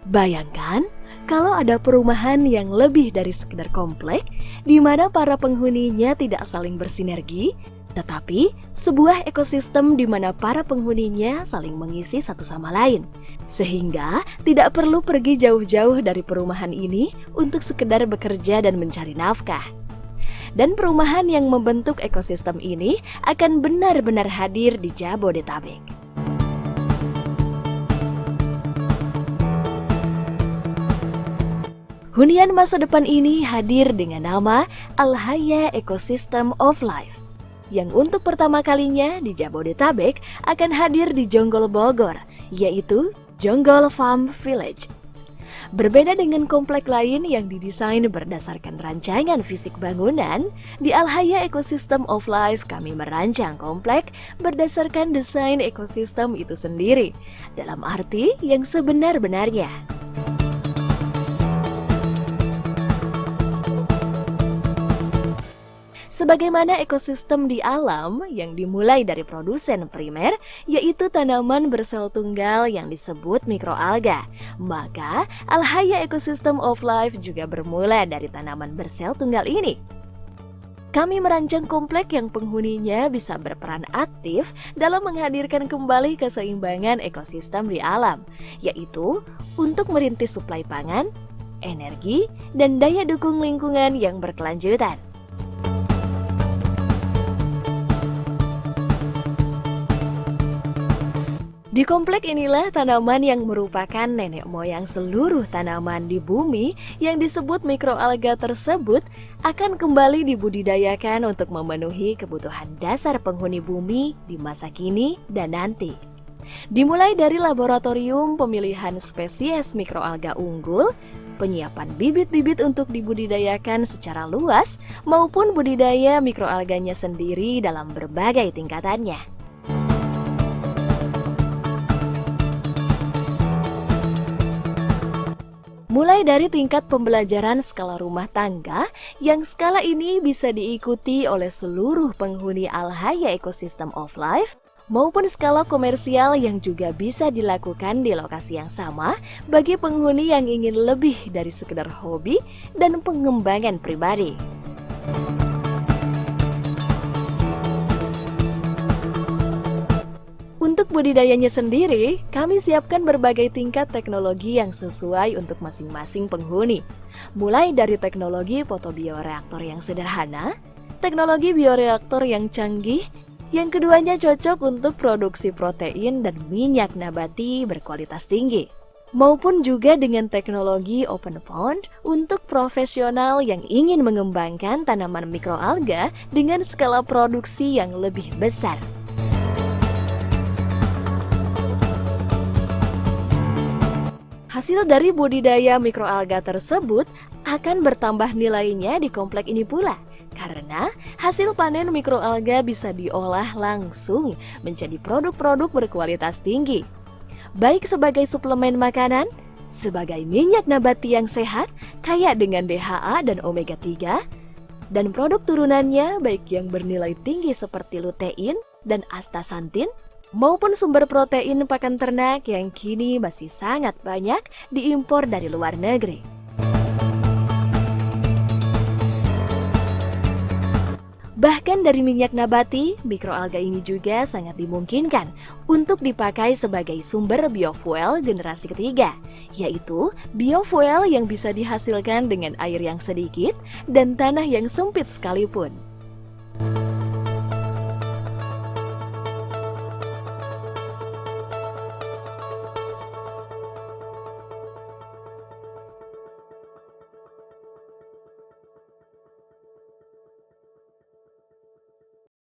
Bayangkan kalau ada perumahan yang lebih dari sekedar komplek, di mana para penghuninya tidak saling bersinergi, tetapi sebuah ekosistem di mana para penghuninya saling mengisi satu sama lain. Sehingga tidak perlu pergi jauh-jauh dari perumahan ini untuk sekedar bekerja dan mencari nafkah. Dan perumahan yang membentuk ekosistem ini akan benar-benar hadir di Jabodetabek. Hunian masa depan ini hadir dengan nama Al-Haya Ecosystem of Life, yang untuk pertama kalinya di Jabodetabek akan hadir di Jonggol Bogor, yaitu Jonggol Farm Village. Berbeda dengan komplek lain yang didesain berdasarkan rancangan fisik bangunan, di Al-Haya Ecosystem of Life kami merancang komplek berdasarkan desain ekosistem itu sendiri, dalam arti yang sebenar-benarnya. Sebagaimana ekosistem di alam yang dimulai dari produsen primer, yaitu tanaman bersel tunggal yang disebut mikroalga, maka Al-Haya Ecosystem of Life juga bermula dari tanaman bersel tunggal ini. Kami merancang komplek yang penghuninya bisa berperan aktif dalam menghadirkan kembali keseimbangan ekosistem di alam, yaitu untuk merintis suplai pangan, energi, dan daya dukung lingkungan yang berkelanjutan. Di komplek inilah tanaman yang merupakan nenek moyang seluruh tanaman di bumi yang disebut mikroalga tersebut akan kembali dibudidayakan untuk memenuhi kebutuhan dasar penghuni bumi di masa kini dan nanti. Dimulai dari laboratorium pemilihan spesies mikroalga unggul, penyiapan bibit-bibit untuk dibudidayakan secara luas, maupun budidaya mikroalganya sendiri dalam berbagai tingkatannya. Mulai dari tingkat pembelajaran skala rumah tangga, yang skala ini bisa diikuti oleh seluruh penghuni Al-Haya Ecosystem of Life, maupun skala komersial yang juga bisa dilakukan di lokasi yang sama bagi penghuni yang ingin lebih dari sekedar hobi dan pengembangan pribadi. Untuk budidayanya sendiri, kami siapkan berbagai tingkat teknologi yang sesuai untuk masing-masing penghuni. Mulai dari teknologi fotobioreaktor yang sederhana, teknologi bioreaktor yang canggih, yang keduanya cocok untuk produksi protein dan minyak nabati berkualitas tinggi, maupun juga dengan teknologi open pond untuk profesional yang ingin mengembangkan tanaman mikroalga dengan skala produksi yang lebih besar. Hasil dari budidaya mikroalga tersebut akan bertambah nilainya di komplek ini pula, karena hasil panen mikroalga bisa diolah langsung menjadi produk-produk berkualitas tinggi, baik sebagai suplemen makanan, sebagai minyak nabati yang sehat, kaya dengan DHA dan omega 3, dan produk turunannya baik yang bernilai tinggi seperti lutein dan astaxanthin, maupun sumber protein pakan ternak yang kini masih sangat banyak diimpor dari luar negeri. Bahkan dari minyak nabati, mikroalga ini juga sangat dimungkinkan untuk dipakai sebagai sumber biofuel generasi ketiga, yaitu biofuel yang bisa dihasilkan dengan air yang sedikit dan tanah yang sempit sekalipun.